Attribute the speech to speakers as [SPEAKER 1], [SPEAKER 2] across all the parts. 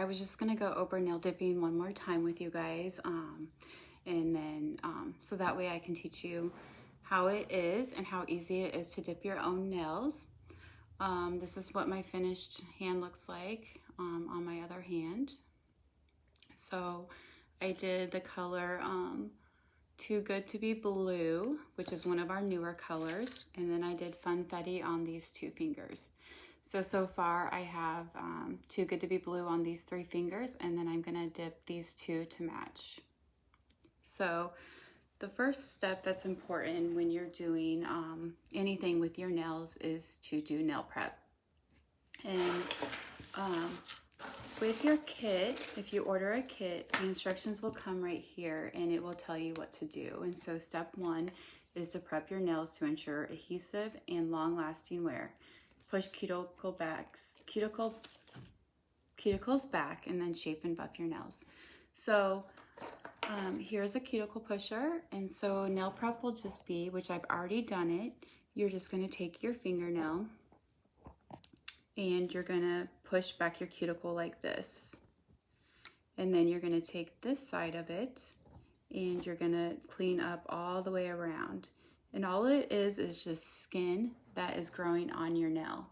[SPEAKER 1] I was just gonna go over nail dipping one more time with you guys, and then so that way I can teach you how it is and how easy it is to dip your own nails. This is what my finished hand looks like on my other hand. So I did the color Too Good to Be Blue, which is one of our newer colors, and then I did Funfetti on these 2 fingers. So far I have Too Good to Be Blue on these 3 fingers, and then I'm gonna dip these 2 to match. So the first step that's important when you're doing anything with your nails is to do nail prep. And with your kit, if you order a kit, the instructions will come right here and it will tell you what to do. And so step 1 is to prep your nails to ensure adhesive and long-lasting wear. Push cuticles back and then shape and buff your nails. So here's a cuticle pusher, and so nail prep will just be, which I've already done it, you're just going to take your fingernail and you're going to push back your cuticle like this, and then you're going to take this side of it and you're going to clean up all the way around, and all it is just skin that is growing on your nail,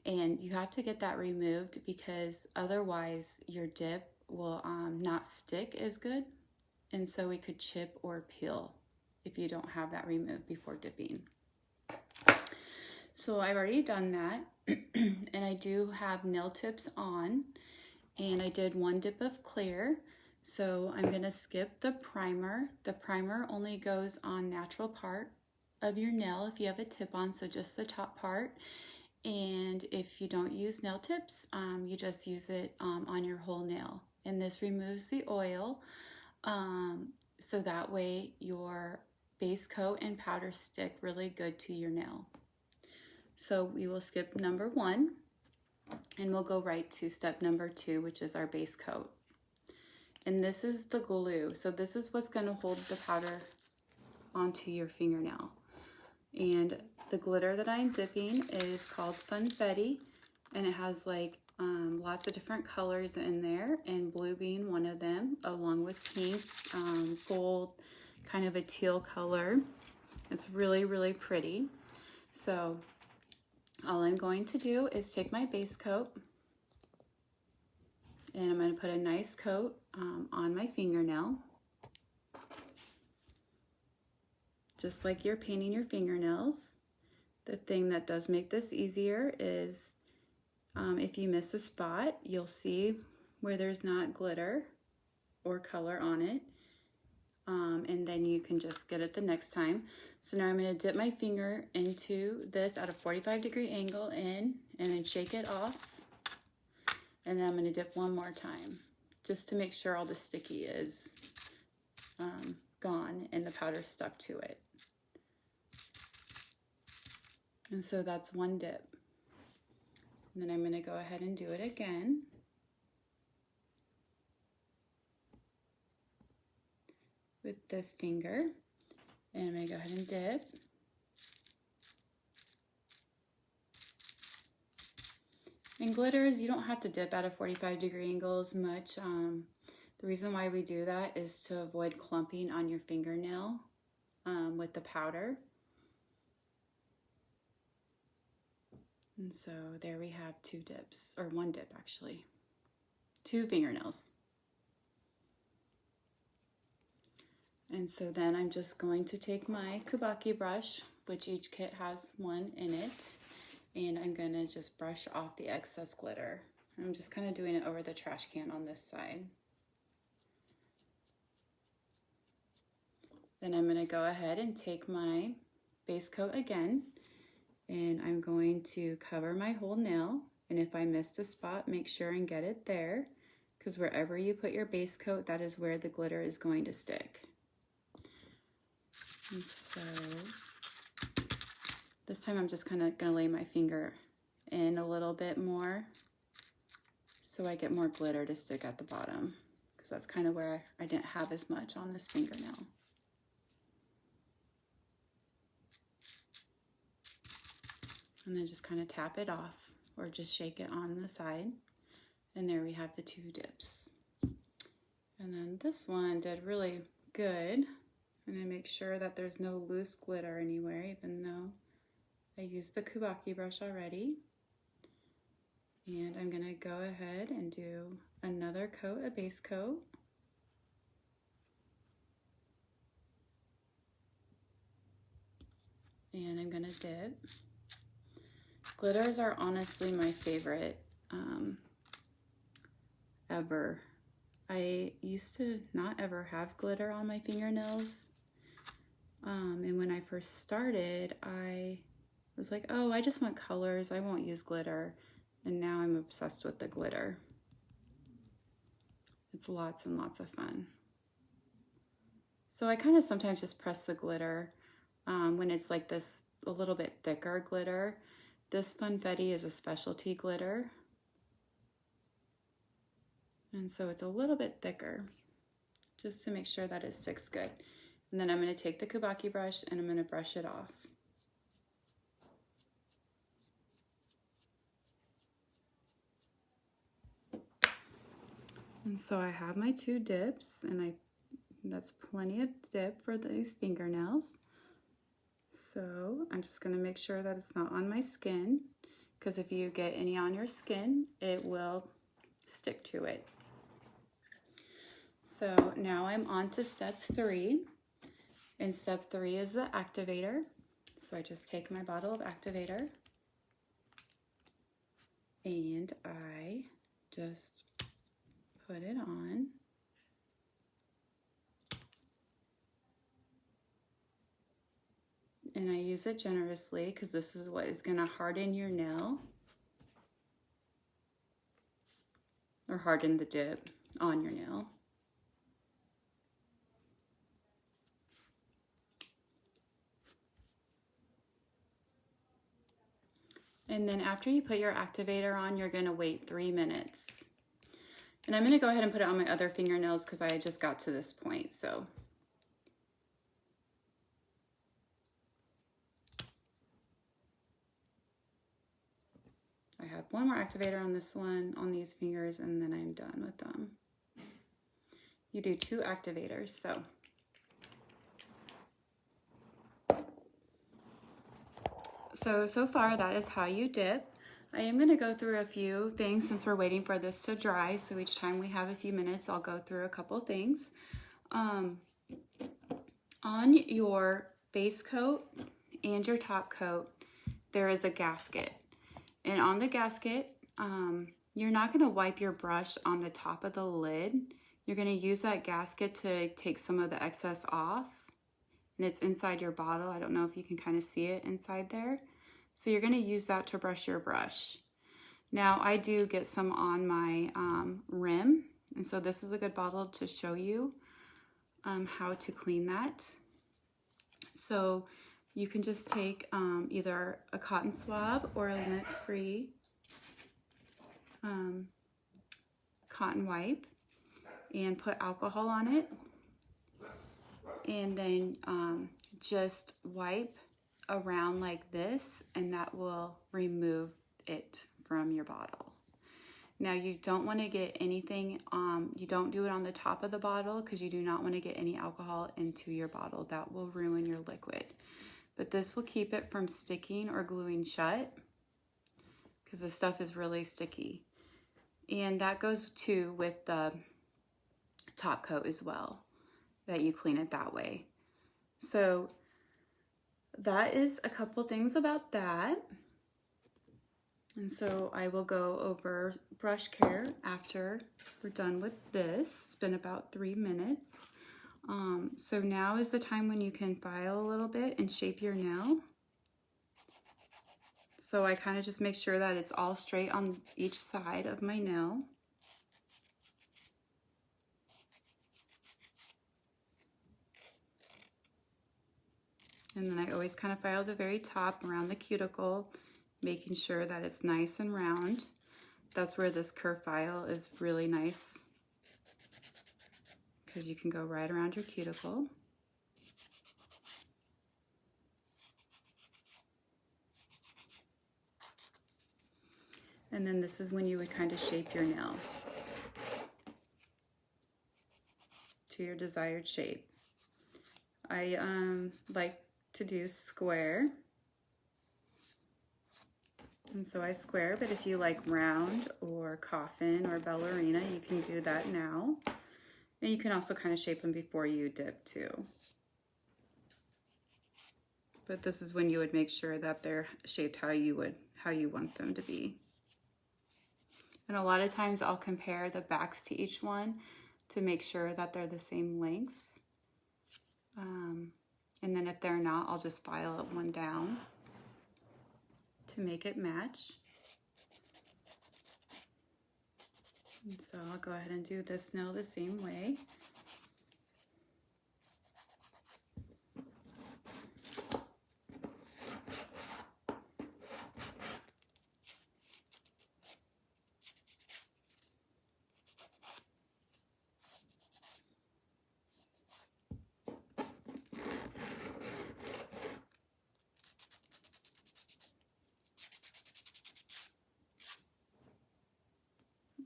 [SPEAKER 1] and you have to get that removed because otherwise your dip will not stick as good, and so it could chip or peel if you don't have that removed before dipping. So I've already done that, and I do have nail tips on, and I did 1 dip of clear. So I'm gonna skip the primer. The primer only goes on natural part of your nail if you have a tip on, so just the top part. And if you don't use nail tips, you just use it on your whole nail. And this removes the oil, so that way your base coat and powder stick really good to your nail. So we will skip number 1 and we'll go right to step number 2, which is our base coat. And this is the glue. So this is what's going to hold the powder onto your fingernail. And the glitter that I'm dipping is called Funfetti, and it has like lots of different colors in there, and blue being one of them, along with pink, gold, kind of a teal color. It's really, really pretty. So all I'm going to do is take my base coat, and I'm going to put a nice coat on my fingernail, just like you're painting your fingernails. The thing that does make this easier is if you miss a spot, you'll see where there's not glitter or color on it, and then you can just get it the next time. So now I'm going to dip my finger into this at a 45-degree angle in, and then shake it off, and then I'm going to dip one more time just to make sure all the sticky is gone and the powder stuck to it. And so that's 1 dip. And then I'm going to go ahead and do it again. With this finger. And I'm going to go ahead and dip. And glitters, you don't have to dip at a 45-degree angle as much. The reason why we do that is to avoid clumping on your fingernail with the powder. And so there we have 2 dips, or 1 dip actually, 2 fingernails. And so then I'm just going to take my Kubaki brush, which each kit has 1 in it, and I'm going to just brush off the excess glitter. I'm just kind of doing it over the trash can on this side. Then I'm going to go ahead and take my base coat again, and I'm going to cover my whole nail, and if I missed a spot, make sure and get it there, because wherever you put your base coat, that is where the glitter is going to stick. And so this time I'm just kind of going to lay my finger in a little bit more so I get more glitter to stick at the bottom, because that's kind of where I didn't have as much on this fingernail. And then just kind of tap it off or just shake it on the side. And there we have the 2 dips. And then this one did really good. I'm gonna make sure that there's no loose glitter anywhere, even though I used the Kubaki brush already. And I'm gonna go ahead and do another coat, a base coat. And I'm gonna dip. Glitters are honestly my favorite ever. I used to not ever have glitter on my fingernails. And when I first started, I was like, oh, I just want colors. I won't use glitter. And now I'm obsessed with the glitter. It's lots and lots of fun. So I kind of sometimes just press the glitter when it's like this a little bit thicker glitter. This Funfetti is a specialty glitter. And so it's a little bit thicker, just to make sure that it sticks good. And then I'm going to take the Kubaki brush and I'm going to brush it off. And so I have my 2 dips, and that's plenty of dip for these fingernails. So I'm just going to make sure that it's not on my skin, because if you get any on your skin, it will stick to it. So now I'm on to step 3. And step 3 is the activator. So I just take my bottle of activator and I just put it on. And I use it generously because this is what is going to harden your nail, or harden the dip on your nail. And then after you put your activator on, you're going to wait 3 minutes. And I'm going to go ahead and put it on my other fingernails because I just got to this point. So I have one more activator on this one, on these fingers, and then I'm done with them. You do 2 activators, So far that is how you dip. I am going to go through a few things since we're waiting for this to dry. So each time we have a few minutes, I'll go through a couple things. On your base coat and your top coat, there is a gasket. And on the gasket, you're not going to wipe your brush on the top of the lid. You're going to use that gasket to take some of the excess off. And it's inside your bottle. I don't know if you can kind of see it inside there. So you're going to use that to brush your brush. Now I do get some on my rim. And so this is a good bottle to show you how to clean that. So you can just take either a cotton swab or a lint-free cotton wipe and put alcohol on it. And then just wipe around like this, and that will remove it from your bottle. Now you don't want to get anything, you don't do it on the top of the bottle because you do not want to get any alcohol into your bottle. That will ruin your liquid. But this will keep it from sticking or gluing shut because the stuff is really sticky. And that goes too with the top coat as well, that you clean it that way. So that is a couple things about that. And so I will go over brush care after we're done with this. It's been about 3 minutes. So now is the time when you can file a little bit and shape your nail. So I kind of just make sure that it's all straight on each side of my nail. And then I always kind of file the very top around the cuticle, making sure that it's nice and round. That's where this curve file is really nice because you can go right around your cuticle. And then this is when you would kind of shape your nail to your desired shape. I like to do square. And so I square, but if you like round or coffin or ballerina, you can do that now. And you can also kind of shape them before you dip too. But this is when you would make sure that they're shaped how you want them to be. And a lot of times I'll compare the backs to each one to make sure that they're the same lengths. And then if they're not, I'll just file it one down to make it match. And so I'll go ahead and do this nail the same way.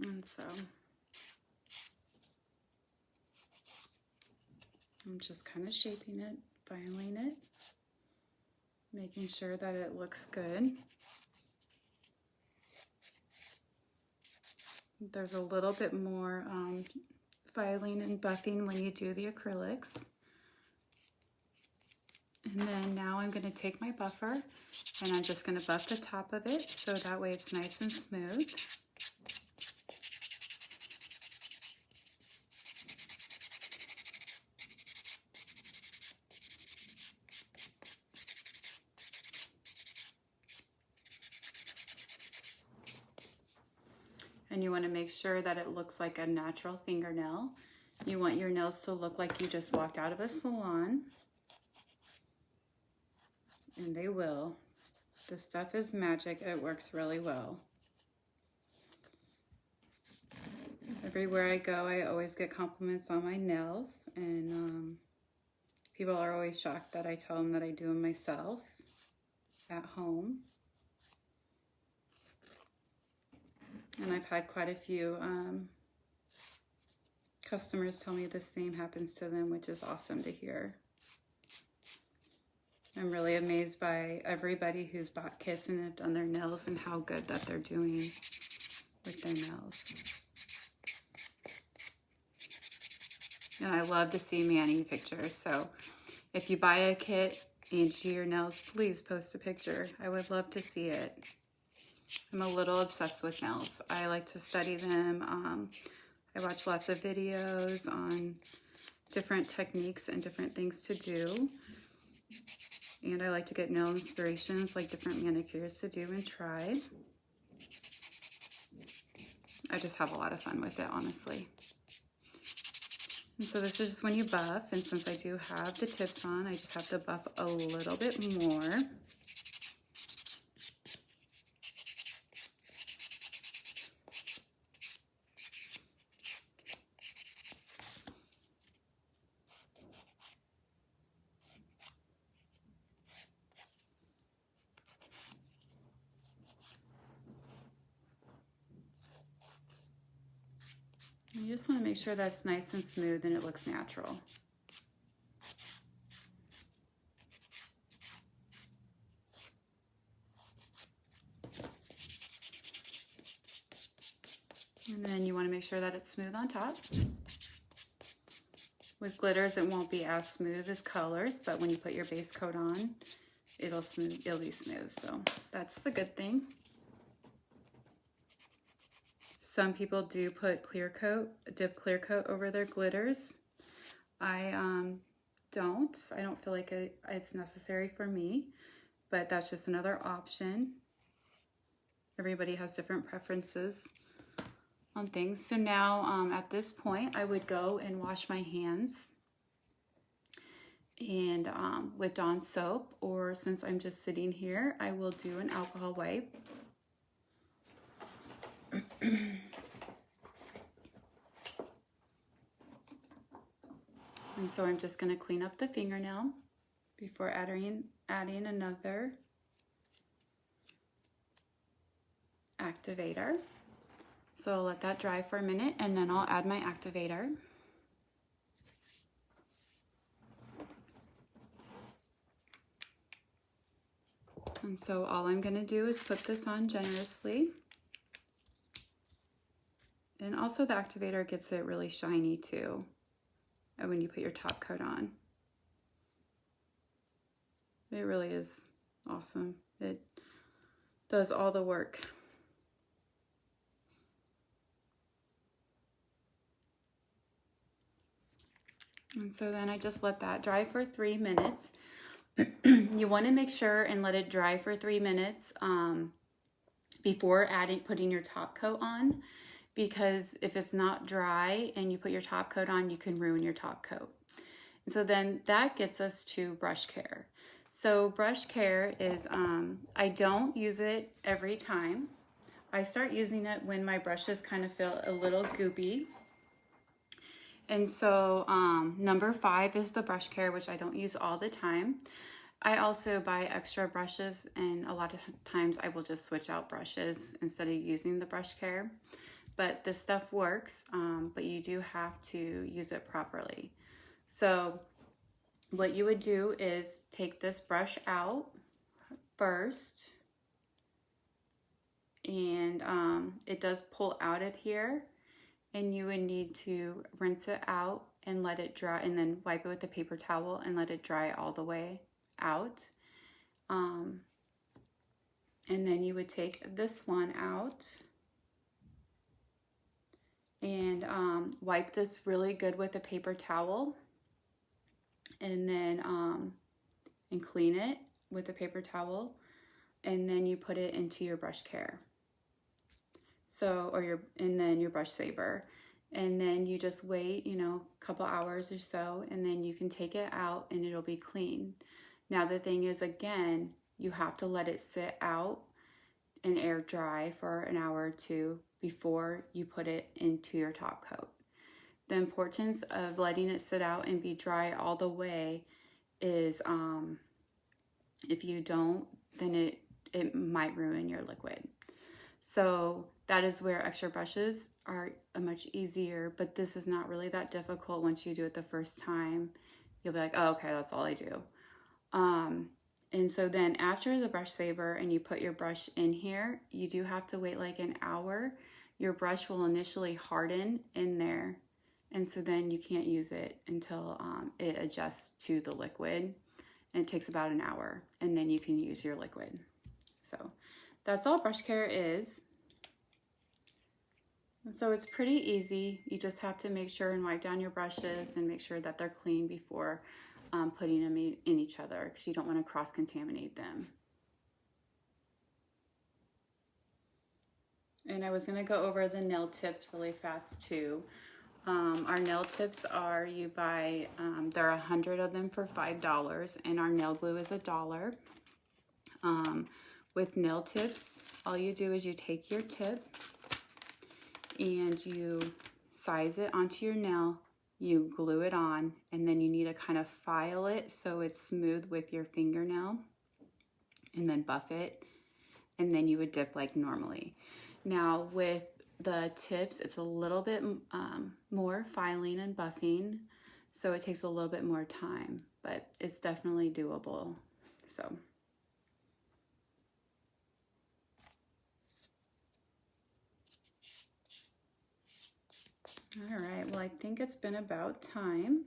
[SPEAKER 1] And so I'm just kind of shaping it, filing it, making sure that it looks good. There's a little bit more filing and buffing when you do the acrylics. And then now I'm going to take my buffer and I'm just going to buff the top of it so that way it's nice and smooth. And you want to make sure that it looks like a natural fingernail. You want your nails to look like you just walked out of a salon. And they will. This stuff is magic. It works really well. Everywhere I go, I always get compliments on my nails. And people are always shocked that I tell them that I do them myself at home. And I've had quite a few customers tell me the same happens to them, which is awesome to hear. I'm really amazed by everybody who's bought kits and have done their nails and how good that they're doing with their nails. And I love to see Manny pictures. So if you buy a kit and do your nails, please post a picture. I would love to see it. I'm a little obsessed with nails. I like to study them. I watch lots of videos on different techniques and different things to do. And I like to get nail inspirations, like different manicures to do and try. I just have a lot of fun with it, honestly. And so this is just when you buff, and since I do have the tips on, I just have to buff a little bit more. You just want to make sure that's nice and smooth and it looks natural. And then you want to make sure that it's smooth on top. With glitters, it won't be as smooth as colors, but when you put your base coat on, it'll be smooth. So that's the good thing. Some people do put clear coat, dip clear coat over their glitters. I don't feel like it's necessary for me, but that's just another option. Everybody has different preferences on things. So now at this point, I would go and wash my hands and with Dawn soap, or since I'm just sitting here, I will do an alcohol wipe. And so I'm just going to clean up the fingernail before adding another activator. So I'll let that dry for a minute and then I'll add my activator. And so all I'm going to do is put this on generously. And also the activator gets it really shiny too when you put your top coat on. It really is awesome. It does all the work. And so then I just let that dry for 3 minutes. You want to make sure and let it dry for 3 minutes before putting your top coat on, because if it's not dry and you put your top coat on, you can ruin your top coat. And so then that gets us to brush care. So brush care is, I don't use it every time. I start using it when my brushes kind of feel a little goopy. And so number 5 is the brush care, which I don't use all the time. I also buy extra brushes, and a lot of times I will just switch out brushes instead of using the brush care. But this stuff works, but you do have to use it properly. So what you would do is take this brush out first, and it does pull out of here. And you would need to rinse it out and let it dry, and then wipe it with a paper towel and let it dry all the way out. And then you would take this one out and wipe this really good with a paper towel, and then and clean it with a paper towel, and then you put it into your brush care. So, and then your brush saver, and then you just wait, a couple hours or so, and then you can take it out and it'll be clean. Now the thing is, again, you have to let it sit out and air dry for an hour or two before you put it into your top coat. The importance of letting it sit out and be dry all the way is, if you don't, then it might ruin your liquid. So that is where extra brushes are much easier, but this is not really that difficult once you do it the first time. You'll be like, oh, okay, that's all I do. And so then after the brush saver and you put your brush in here, you do have to wait like an hour. Your brush will initially harden in there, and so then you can't use it until it adjusts to the liquid, and it takes about an hour, and then you can use your liquid. So that's all brush care is. So it's pretty easy. You just have to make sure and wipe down your brushes and make sure that they're clean before putting them in each other, because you don't want to cross-contaminate them. And I was going to go over the nail tips really fast too. Our nail tips are, you buy, there are 100 of them for $5, and our nail glue is $1. With nail tips, all you do is you take your tip and you size it onto your nail, you glue it on, and then you need to kind of file it so it's smooth with your fingernail, and then buff it, and then you would dip like normally. Now with the tips, it's a little bit more filing and buffing, so it takes a little bit more time, but it's definitely doable. So all right, well, I think it's been about time.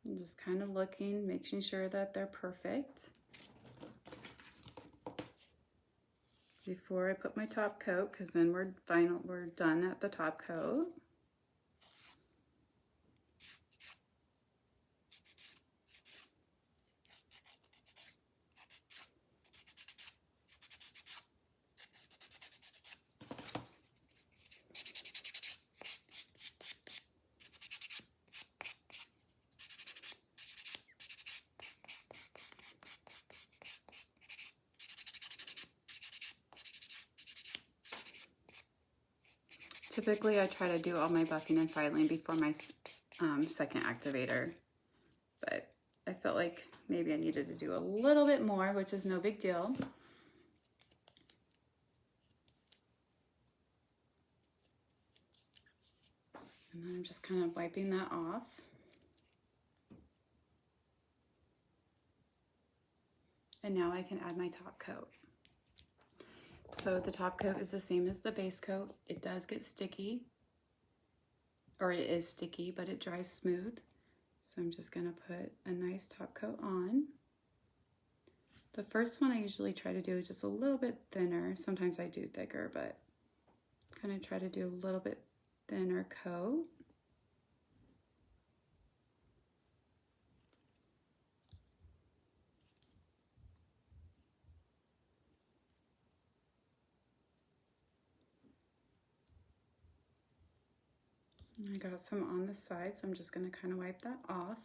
[SPEAKER 1] I'm just kind of looking, making sure that they're perfect before I put my top coat, because then we're done at the top coat. Typically, I try to do all my buffing and filing before my second activator, but I felt like maybe I needed to do a little bit more, which is no big deal. And then I'm just kind of wiping that off. And now I can add my top coat. So the top coat is the same as the base coat. It does get sticky, or it is sticky, but it dries smooth. So I'm just gonna put a nice top coat on. The first one I usually try to do just a little bit thinner. Sometimes I do thicker, but kind of try to do a little bit thinner coat. I got some on the side, so I'm just going to kind of wipe that off.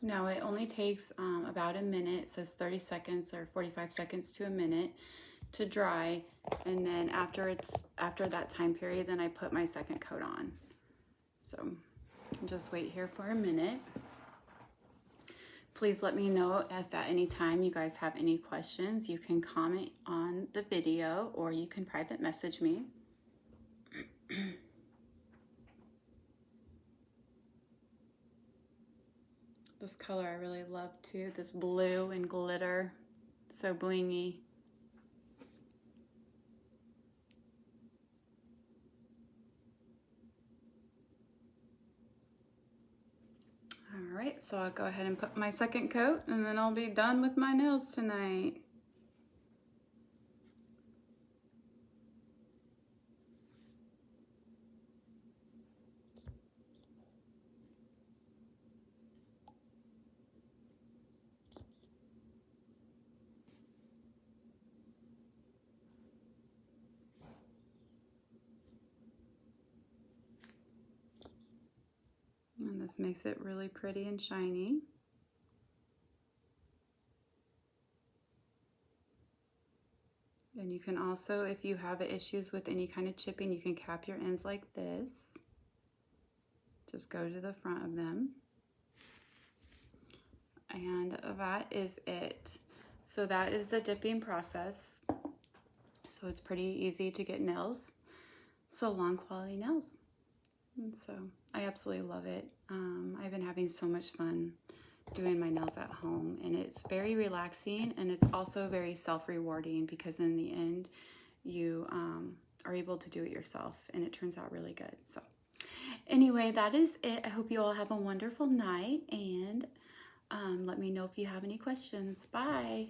[SPEAKER 1] Now it only takes about a minute. It says 30 seconds or 45 seconds to a minute to dry, and then after that time period, then I put my second coat on. So just wait here for a minute. Please let me know if at any time you guys have any questions. You can comment on the video or you can private message me. This color I really love too, this blue and glitter, so blingy. All right, so I'll go ahead and put my second coat and then I'll be done with my nails tonight. And this makes it really pretty and shiny. And you can also, if you have issues with any kind of chipping, you can cap your ends like this. Just go to the front of them. And that is it. So that is the dipping process. So it's pretty easy to get nails, salon quality nails. And so I absolutely love it. I've been having so much fun doing my nails at home, and it's very relaxing, and it's also very self-rewarding because in the end you are able to do it yourself and it turns out really good. So anyway, that is it. I hope you all have a wonderful night, and let me know if you have any questions. Bye.